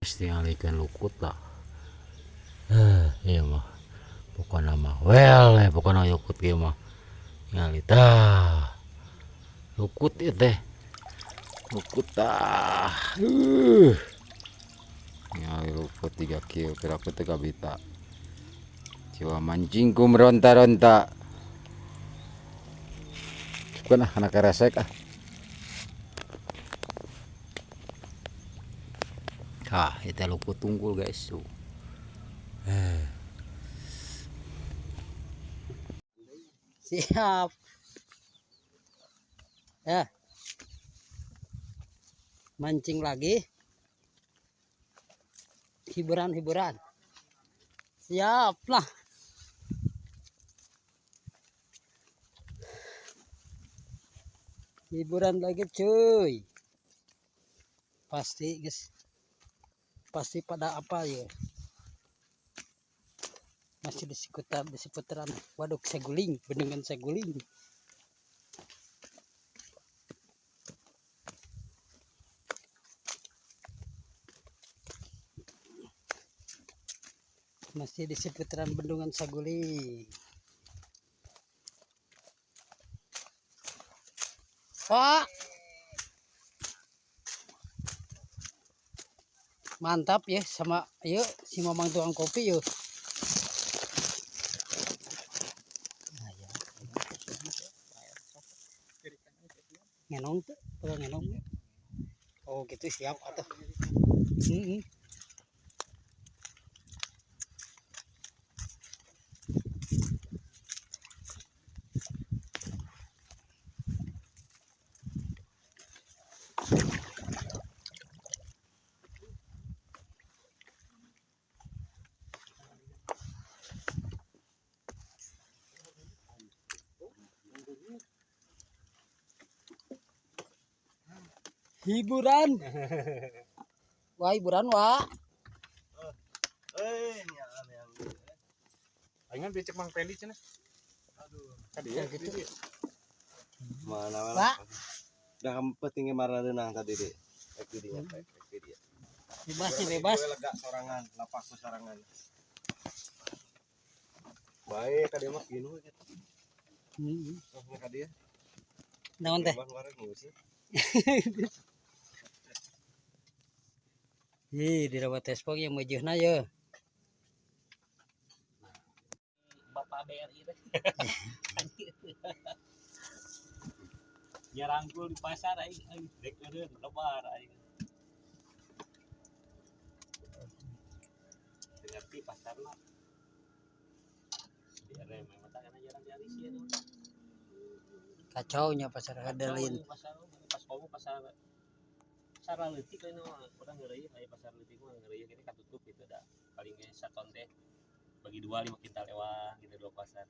Tinggal ikan lukut lah. Iya mah. Pokoknya mah well pokoknya lukut ieu mah. Ningali tah. Lukut ieu teh. Lukut tah. Ningali lukut 3 kieu piraku teh kabita. Jiwa mancingku meronta-ronta. Bukan anak resek ah. Itu lukut tunggul guys tuh. Siap. Ya. Mancing lagi. Hiburan-hiburan. Siap lah. Hiburan lagi cuy. Pasti guys. Pasti pada apa ya? Masih di seputaran waduk Saguling, bendungan Saguling. Masih di seputaran bendungan Saguling. Pak, mantap ya sama yuk si mamang tukang kopi yuk. Ngenong tuh, ngenong. Oh gitu siap atau. Hiburan. Wah hiburan wah. Aing dia cek Mang Pendi cenah. Aduh, tadi ya gitu. Mana Pak? Udah kamu petinggi marah renang tadi deh. Ekdinya, ekdinya. Bebas sih bebas. Lega sorangan, lapas sorangan. Baik, tadi mah gino gitu. Oh, tadi ya. Naon teh? Di rawat tespok yang mejehna ya. Bapak BRI teh. Nyarangkul di pasar aing dek eureun lebar aing. Ngerti pasarna. Biar memang mata kana jarang nyari sih itu. Kacau nya pasar Hadelin. Pasar pas komo pasar leutik we urang ngeureuyeuh aya pasar leutik mah ngeureuyeuh gini katutup gitu da. Paling ge saton teh bagi 2 5 kintal lewat gitu 2 pasar.